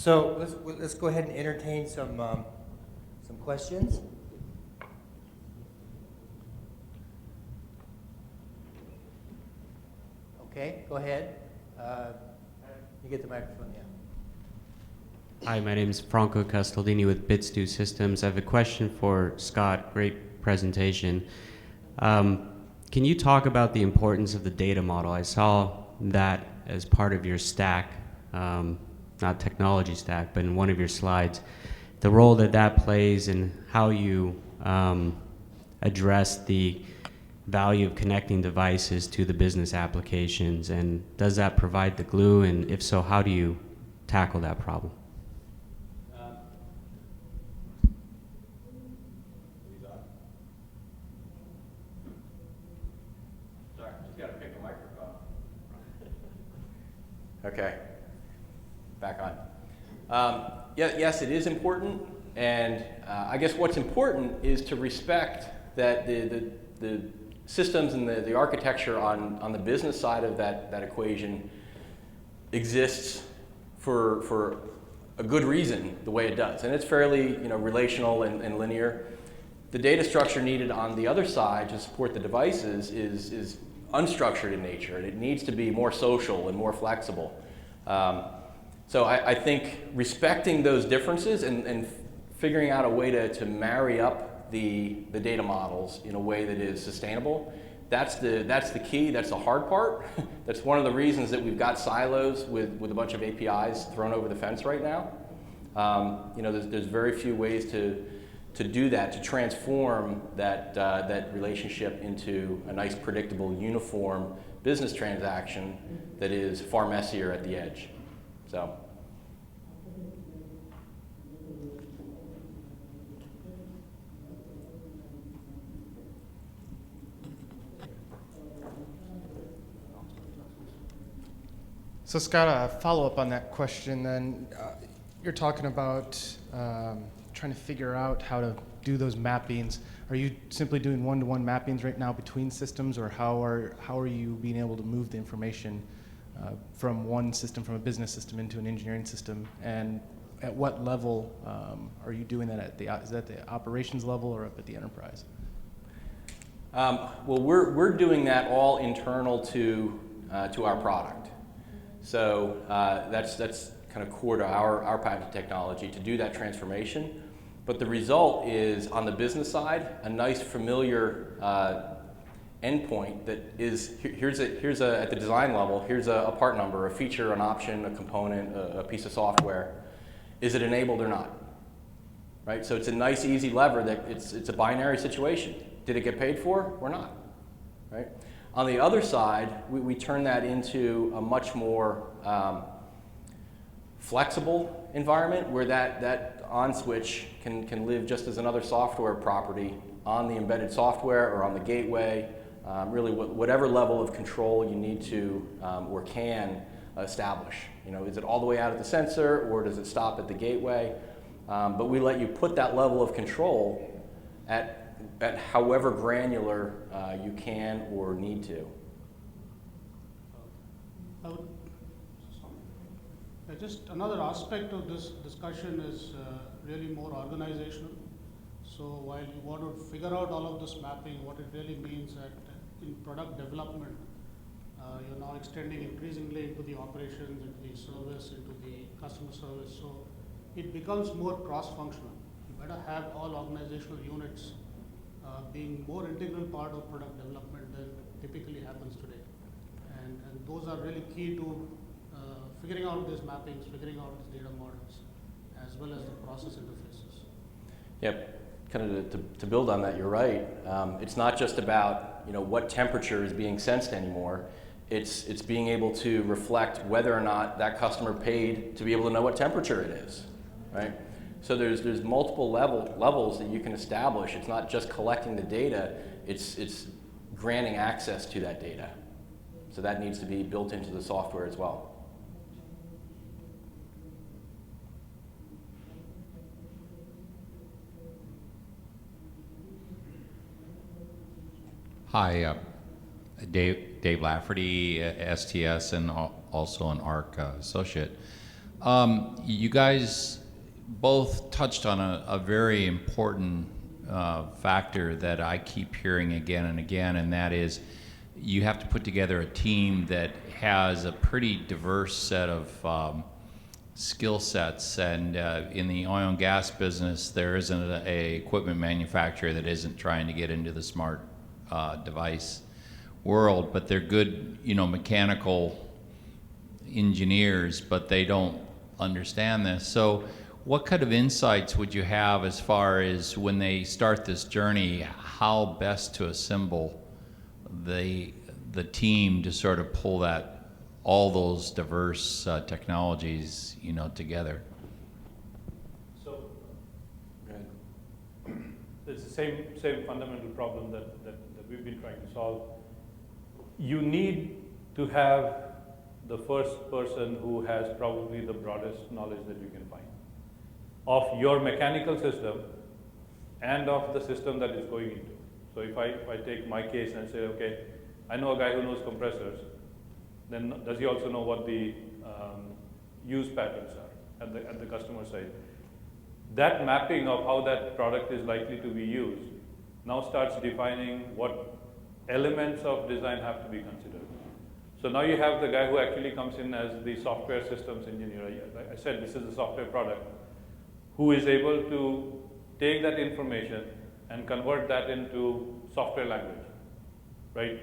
So let's go ahead and entertain some questions. Okay, go ahead. You get the microphone, yeah. Hi, my name is Franco Castaldini with Bitstew Systems. I have a question for Scott. Great presentation. Can you talk about the importance of the data model? I saw that as part of your stack, not technology stack, but in one of your slides. The role that that plays and how you address the value of connecting devices to the business applications, and does that provide the glue, and if so, how do you tackle that problem? Sorry, just got to pick a microphone. Okay, back on. Yes, it is important, and I guess what's important is to respect that the systems and the architecture on the business side of that equation exists for a good reason the way it does, and it's fairly relational and linear. The data structure needed on the other side to support the devices is unstructured in nature, and it needs to be more social and more flexible. So I think respecting those differences and figuring out a way to marry up the data models in a way that is sustainable, that's the key. That's the hard part. That's one of the reasons that we've got silos with a bunch of APIs thrown over the fence right now. There's very few ways to do that, to transform that relationship into a nice, predictable, uniform business transaction that is far messier at the edge. So. So Scott, a follow-up on that question then. You're talking about trying to figure out how to do those mappings. Are you simply doing one-to-one mappings right now between systems, or how are you being able to move the information from one system, from a business system, into an engineering system? And at what level are you doing that is that the operations level or up at the enterprise? Well, we're doing that all internal to our product. So that's kind of core to our patent technology to do that transformation. But the result is, on the business side, a nice familiar endpoint that is, here's at the design level, here's a part number, a feature, an option, a component, a piece of software. Is it enabled or not? Right? So it's a nice, easy lever that it's a binary situation. Did it get paid for or not? Right? On the other side, we turn that into a much more flexible environment where that on switch can live just as another software property on the embedded software or on the gateway, really whatever level of control you need to or can establish. Is it all the way out at the sensor, or does it stop at the gateway? But we let you put that level of control at however granular you can or need to. Just another aspect of this discussion is really more organizational. So while you want to figure out all of this mapping, what it really means that in product development, you're now extending increasingly into the operations, into the service, into the customer service. So it becomes more cross-functional. You better have all organizational units being more integral part of product development than typically happens today. And those are really key to figuring out these mappings, figuring out these data models, as well as the process interfaces. Yep, kind of to build on that, you're right. It's not just about what temperature is being sensed anymore. It's being able to reflect whether or not that customer paid to be able to know what temperature it is, right? So there's multiple levels that you can establish. It's not just collecting the data, it's granting access to that data. So that needs to be built into the software as well. Hi, Dave Lafferty, STS, and also an ARC associate. You guys both touched on a very important factor that I keep hearing again and again, and that is you have to put together a team that has a pretty diverse set of skill sets. And in the oil and gas business, there isn't a equipment manufacturer that isn't trying to get into the smart device world, but they're good, mechanical engineers, but they don't understand this. So what kind of insights would you have as far as when they start this journey, how best to assemble the team to sort of pull all those diverse technologies, together? So, it's the same fundamental problem that we've been trying to solve. You need to have the first person who has probably the broadest knowledge that you can find of your mechanical system and of the system that it's going into. So if I take my case and say, okay, I know a guy who knows compressors, then does he also know what the use patterns are at the customer side? That mapping of how that product is likely to be used now starts defining what elements of design have to be considered. So now you have the guy who actually comes in as the software systems engineer. I said this is a software product, who is able to take that information and convert that into software language, right?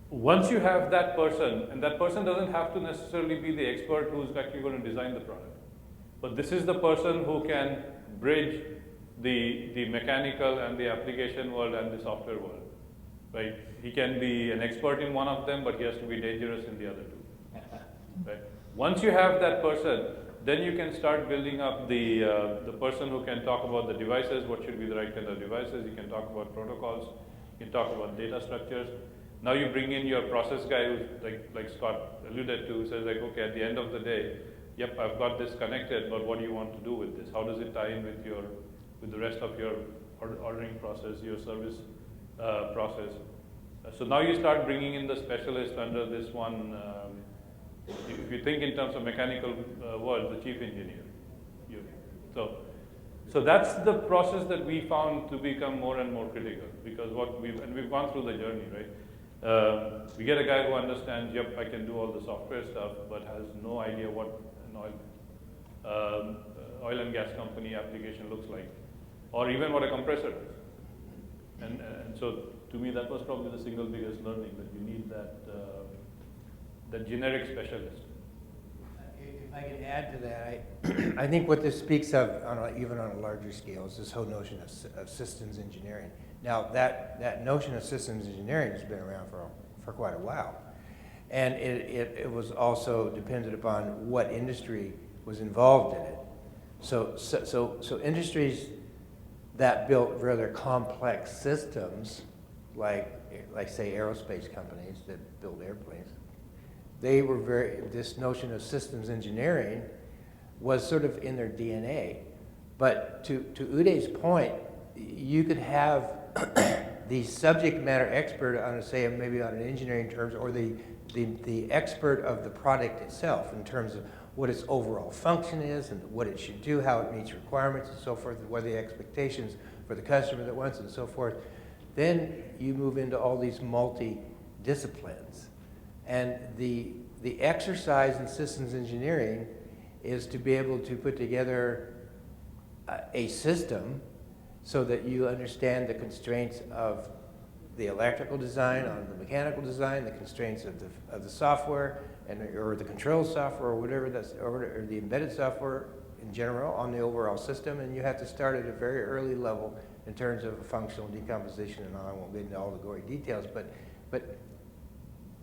Once you have that person, and that person doesn't have to necessarily be the expert who's actually going to design the product, but this is the person who can bridge the mechanical and the application world and the software world, right? He can be an expert in one of them, but he has to be dangerous in the other two, right? Once you have that person, then you can start building up the person who can talk about the devices, what should be the right kind of devices. You can talk about protocols, you can talk about data structures. Now you bring in your process guy who, like Scott alluded to, who says like, okay, at the end of the day, yep, I've got this connected, but what do you want to do with this? How does it tie in with the rest of your ordering process, your service process? So now you start bringing in the specialist under this one. If you think in terms of mechanical world, the chief engineer. So that's the process that we found to become more and more critical, because we've gone through the journey, right? We get a guy who understands, yep, I can do all the software stuff, but has no idea what an oil and gas company application looks like, or even what a compressor is. And so to me, that was probably the single biggest learning, that you need that generic specialist. If I could add to that, I think what this speaks of, even on a larger scale, is this whole notion of systems engineering. Now, that notion of systems engineering has been around for quite a while. And it was also dependent upon what industry was involved in it. So industries that built rather complex systems, like say aerospace companies that build airplanes, they were this notion of systems engineering was sort of in their DNA. But to Uday's point, you could have the subject matter expert on, say, maybe on an engineering terms, or the expert of the product itself in terms of what its overall function is and what it should do, how it meets requirements and so forth, what are the expectations for the customer that wants and so forth. Then you move into all these multi-disciplines. And the exercise in systems engineering is to be able to put together a system so that you understand the constraints of the electrical design, on the mechanical design, the constraints of the software, or the control software, or whatever or the embedded software in general on the overall system. And you have to start at a very early level in terms of functional decomposition, and I won't get into all the gory details, but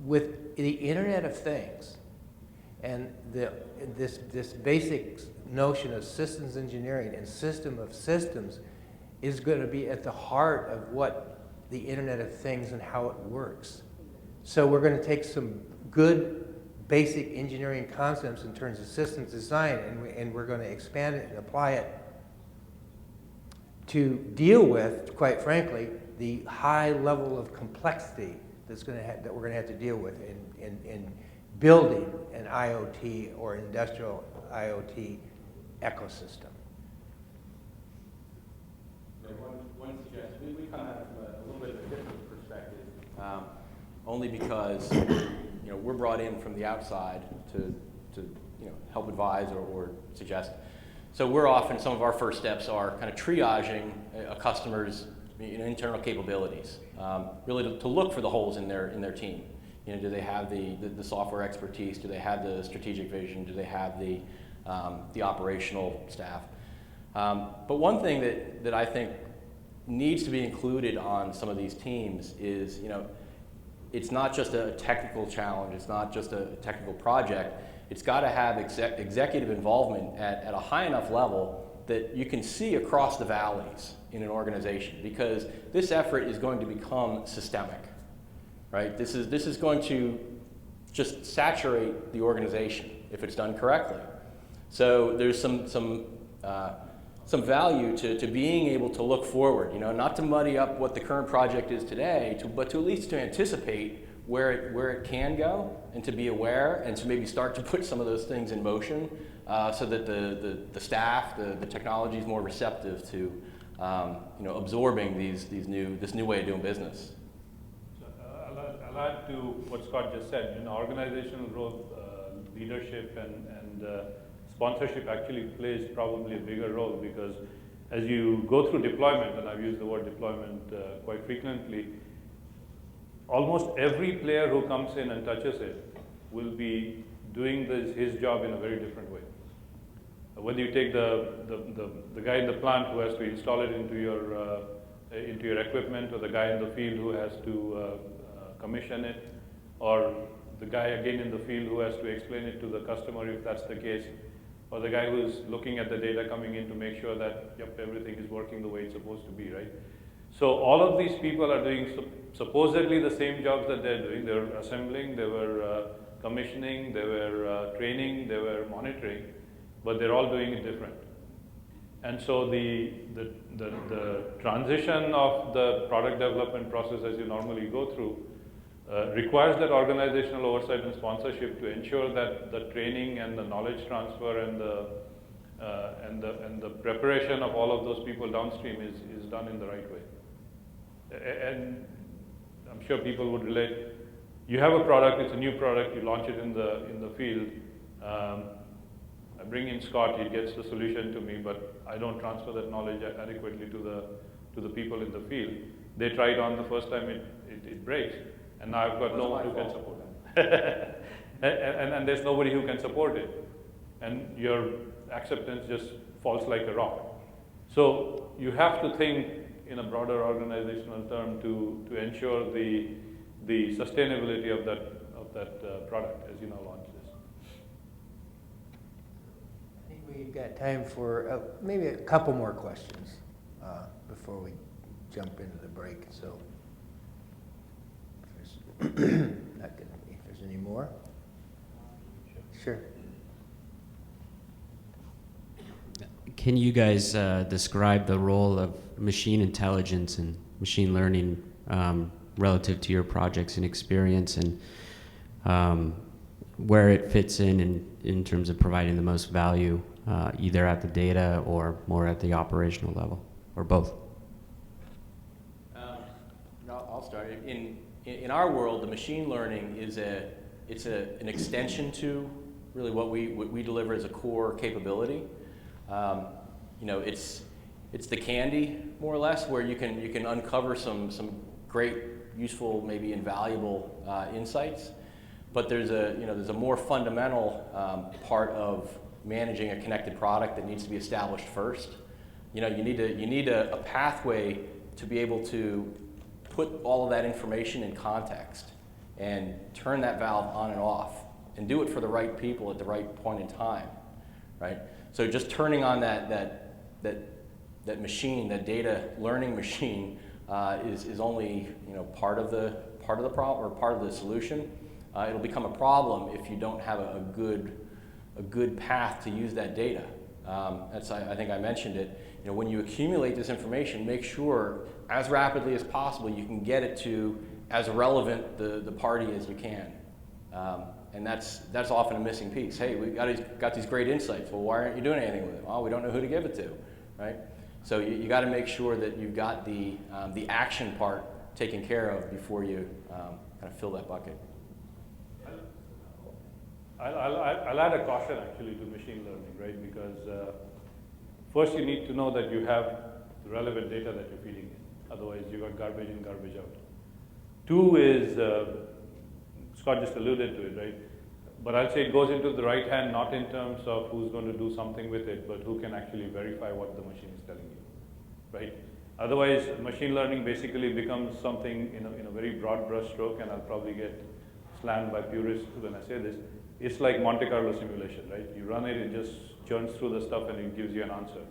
with the Internet of Things and this basic notion of systems engineering and system of systems is going to be at the heart of what the Internet of Things and how it works. So we're going to take some good basic engineering concepts in terms of systems design, and we're going to expand it and apply it to deal with, quite frankly, the high level of complexity that we're going to have to deal with in building an IoT or industrial IoT ecosystem? One suggestion, we come at it from a little bit of a different perspective, only because we're brought in from the outside to help advise or suggest. So we're often, some of our first steps are kind of triaging a customer's internal capabilities, really to look for the holes in their team. Do they have the software expertise? Do they have the strategic vision? Do they have the operational staff? But one thing that I think needs to be included on some of these teams is, it's not just a technical challenge. It's not just a technical project. It's got to have executive involvement at a high enough level that you can see across the valleys in an organization, because this effort is going to become systemic, right? This is going to just saturate the organization if it's done correctly. So there's some value to being able to look forward, not to muddy up what the current project is today, but to at least to anticipate where it can go, and to be aware, and to maybe start to put some of those things in motion, so that the staff, the technology is more receptive to absorbing this new way of doing business. So, I'll add to what Scott just said. Organizational growth, leadership, and sponsorship actually plays probably a bigger role, because as you go through deployment, and I've used the word deployment quite frequently, almost every player who comes in and touches it will be doing his job in a very different way. Whether you take the guy in the plant who has to install it into your equipment, or the guy in the field who has to commission it, or the guy again in the field who has to explain it to the customer if that's the case, or the guy who's looking at the data coming in to make sure that, yep, everything is working the way it's supposed to be, right? So all of these people are doing supposedly the same jobs that they're doing. They were assembling, they were commissioning, they were training, they were monitoring, but they're all doing it different. And so the transition of the product development process, as you normally go through, requires that organizational oversight and sponsorship to ensure that the training and the knowledge transfer and the preparation of all of those people downstream is done in the right way. And I'm sure people would relate. You have a product, it's a new product, you launch it in the field. I bring in Scott, he gets the solution to me, but I don't transfer that knowledge adequately to the people in the field. They try it on the first time, it breaks, and now I've got no one who can support it. and there's nobody who can support it. And your acceptance just falls like a rock. So you have to think in a broader organizational term to ensure the sustainability of that product as you now launch this. I think we've got time for maybe a couple more questions before we jump into the break. So, if there's any more, sure. Can you guys describe the role of machine intelligence and machine learning relative to your projects and experience, and where it fits in terms of providing the most value, either at the data or more at the operational level, or both? I'll start. In our world, the machine learning is an extension to really what we deliver as a core capability. It's the candy, more or less, where you can uncover some great, useful, maybe invaluable insights. But there's a more fundamental part of managing a connected product that needs to be established first. You need a pathway to be able to put all of that information in context and turn that valve on and off, and do it for the right people at the right point in time, right? So just turning on that machine, that data learning machine, is only part of the problem or part of the solution. It'll become a problem if you don't have a good path to use that data. I think I mentioned it. When you accumulate this information, make sure as rapidly as possible you can get it to as relevant the party as you can. And that's often a missing piece. Hey, we got these great insights. Well, why aren't you doing anything with it? Well, we don't know who to give it to, right? So you got to make sure that you've got the action part taken care of before you kind of fill that bucket. I'll add a caution actually to machine learning, right? Because first you need to know that you have the relevant data that you're feeding in. Otherwise, you got garbage in, garbage out. Two is, Scott just alluded to it, right? But I'll say it goes into the right hand, not in terms of who's going to do something with it, but who can actually verify what the machine is telling you, right? Otherwise, machine learning basically becomes something in a very broad brush stroke, and I'll probably get slammed by purists when I say this. It's like Monte Carlo simulation, right? You run it, it just churns through the stuff and it gives you an answer.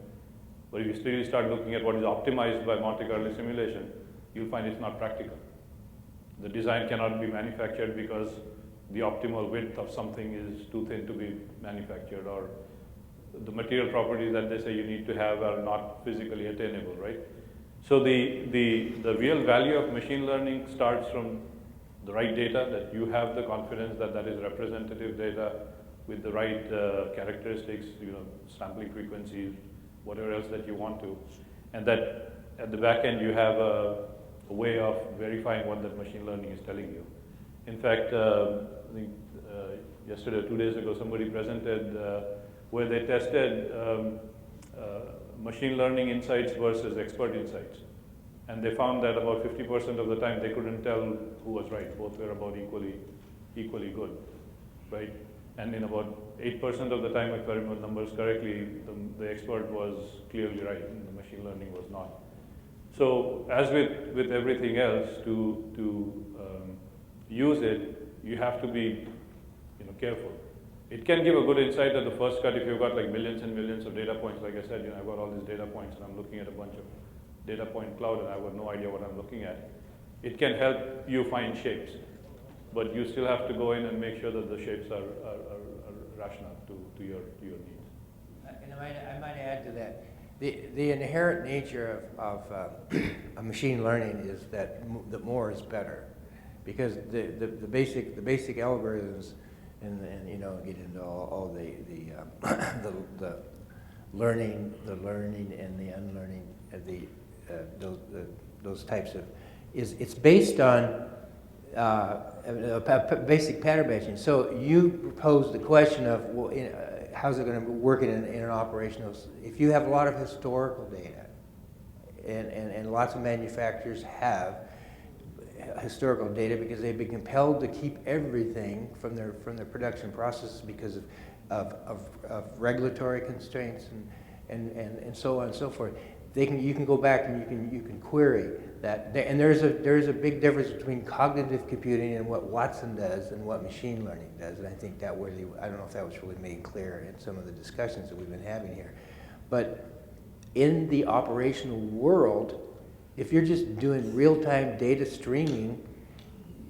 But if you really start looking at what is optimized by Monte Carlo simulation, you'll find it's not practical. The design cannot be manufactured because the optimal width of something is too thin to be manufactured, or the material properties that they say you need to have are not physically attainable, right? So the real value of machine learning starts from the right data, that you have the confidence that that is representative data with the right characteristics, sampling frequencies, whatever else that you want to, and that at the back end you have a way of verifying what that machine learning is telling you. In fact, I think yesterday or 2 days ago, somebody presented where they tested machine learning insights versus expert insights. And they found that about 50% of the time they couldn't tell who was right. Both were about equally good, right? And in about 8% of the time, if I remember the numbers correctly, the expert was clearly right and the machine learning was not. So as with everything else, to use it, you have to be careful. It can give a good insight at the first cut if you've got like millions and millions of data points. Like I said, I've got all these data points and I'm looking at a bunch of data point cloud and I've got no idea what I'm looking at. It can help you find shapes, but you still have to go in and make sure that the shapes are rational to your needs. And I might add to that. The inherent nature of machine learning is that the more is better, because the basic algorithms and get into all the learning and the unlearning those types of it's based on basic pattern matching. So you proposed the question of how's it going to work in an operational? If you have a lot of historical data, and lots of manufacturers have historical data because they've been compelled to keep everything from their production processes because of regulatory constraints and so on and so forth. You can go back and you can query that, and there's a big difference between cognitive computing and what Watson does and what machine learning does, and I think that really, I don't know if that was really made clear in some of the discussions that we've been having here, but in the operational world, if you're just doing real-time data streaming,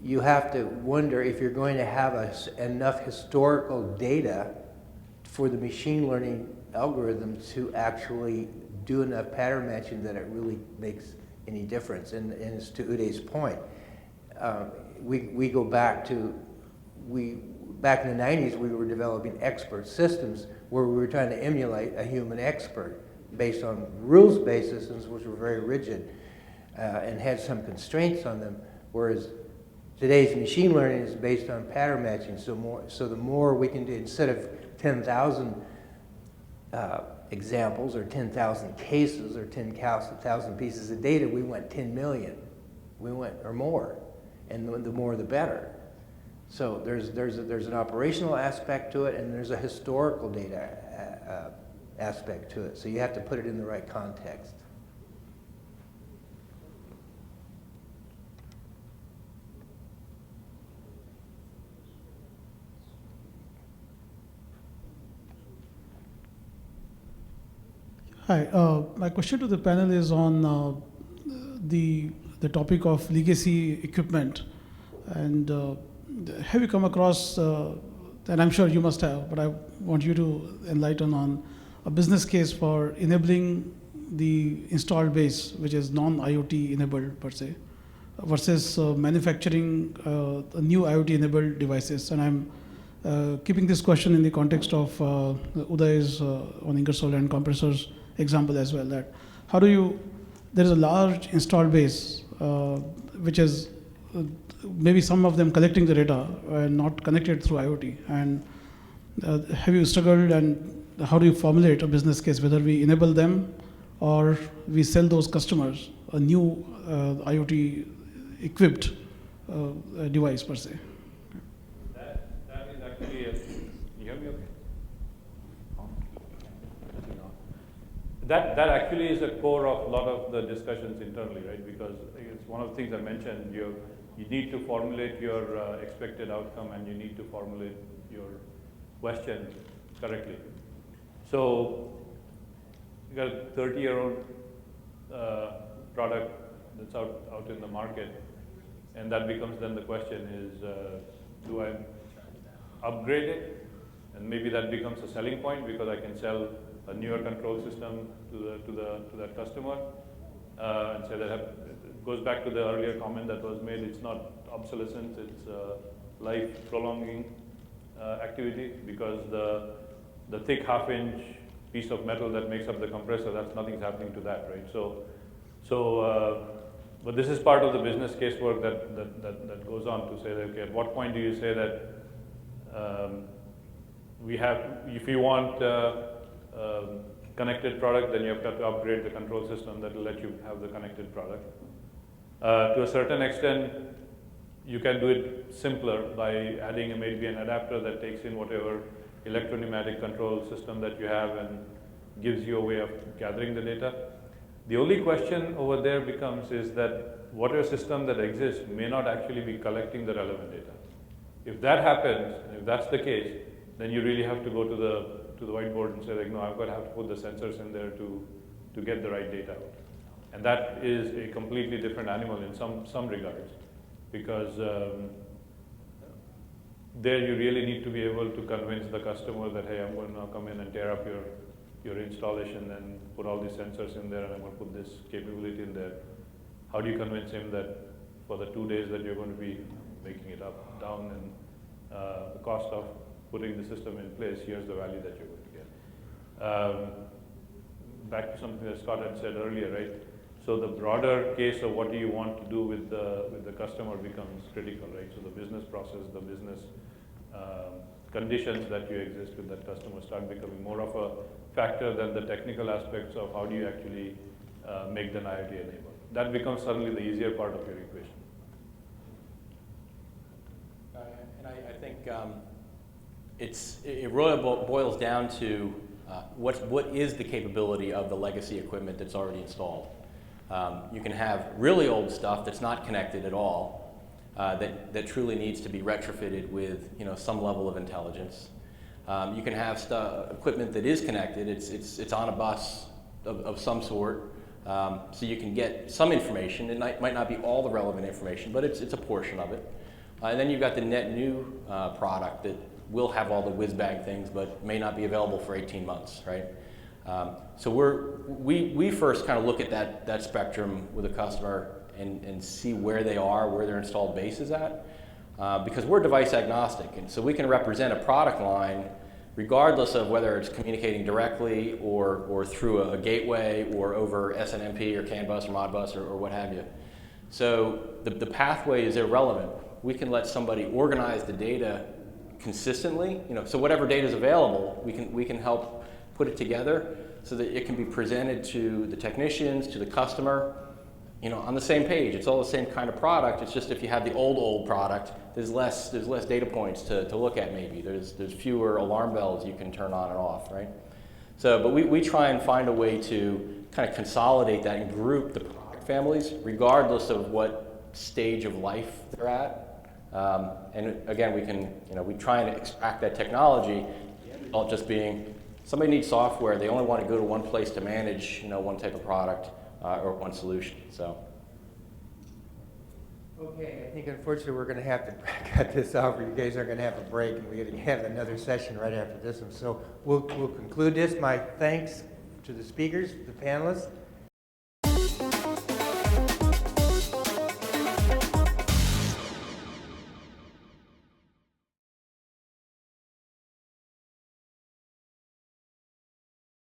you have to wonder if you're going to have enough historical data for the machine learning algorithm to actually do enough pattern matching that it really makes any difference. And it's to Uday's point. We go back to, back in the 90s, we were developing expert systems where we were trying to emulate a human expert based on rules-based systems, which were very rigid and had some constraints on them, whereas today's machine learning is based on pattern matching. So the more we can do, instead of 10,000 examples or 10,000 cases or 10,000 pieces of data, we went 10 million, or more, and the more the better. So there's an operational aspect to it, and there's a historical data aspect to it. So you have to put it in the right context. Hi, my question to the panel is on the topic of legacy equipment. And have you come across, and I'm sure you must have, but I want you to enlighten on a business case for enabling the installed base, which is non-IoT enabled per se, versus manufacturing new IoT-enabled devices. And I'm keeping this question in the context of Uday's on Ingersoll and compressors example as well. That how do you? There is a large installed base which is maybe some of them collecting the data and not connected through IoT. And have you struggled, and how do you formulate a business case, whether we enable them or we sell those customers a new IoT equipped device per se? That is actually, you hear me okay? That actually is the core of a lot of the discussions internally, right? Because it's one of the things I mentioned, you need to formulate your expected outcome, and you need to formulate your question correctly. So you got a 30-year-old product that's out in the market, and that becomes then the question is, do I upgrade it? And maybe that becomes a selling point because I can sell a newer control system to that customer, and say that it goes back to the earlier comment that was made. It's not obsolescence; it's life prolonging activity, because the thick half-inch piece of metal that makes up the compressor, nothing's happening to that, right? But this is part of the business case work that goes on to say that, okay, at what point do you say that if you want connected product, then you have got to upgrade the control system that will let you have the connected product. To a certain extent, you can do it simpler by adding maybe an adapter that takes in whatever electro-pneumatic control system that you have and gives you a way of gathering the data. The only question over there becomes is that whatever system that exists may not actually be collecting the relevant data. If that happens, if that's the case, then you really have to go to the whiteboard and say, like, no, I've got to have to put the sensors in there to get the right data out. And that is a completely different animal in some regards, because there you really need to be able to convince the customer that, hey, I'm going to now come in and tear up your installation and put all these sensors in there, and I'm going to put this capability in there. How do you convince him that for the 2 days that you're going to be making it down, and the cost of putting the system in place, here's the value that you're going to get. Back to something that Scott had said earlier, right? So the broader case of what do you want to do with the customer becomes critical, right? So the business process, the business conditions that you exist with that customer start becoming more of a factor than the technical aspects of how do you actually make the IoT enabled. That becomes suddenly the easier part of your equation. And I think it really boils down to what is the capability of the legacy equipment that's already installed. You can have really old stuff that's not connected at all, that truly needs to be retrofitted with some level of intelligence. You can have equipment that is connected. It's on a bus of some sort, so you can get some information. It might not be all the relevant information, but it's a portion of it. And then you've got the net new product that will have all the whiz-bag things, but may not be available for 18 months, right? So we first kind of look at that spectrum with a customer and see where they are, where their installed base is at, because we're device agnostic, and so we can represent a product line regardless of whether it's communicating directly or through a gateway or over SNMP or CAN bus or Modbus or what have you. So the pathway is irrelevant. We can let somebody organize the data consistently, so whatever data is available, we can help put it together so that it can be presented to the technicians, to the customer, on the same page. It's all the same kind of product. It's just if you have the old product, there's less data points to look at maybe. There's fewer alarm bells you can turn on and off, right? So, but we try and find a way to kind of consolidate that and group the product families regardless of what stage of life they're at. And again, we try and extract that technology, not just being somebody needs software. They only want to go to one place to manage, one type of product or one solution. So. Okay, I think unfortunately we're going to have to cut this off, or you guys are going to have a break, and we're going to have another session right after this one. So we'll conclude this. My thanks to the speakers, the panelists.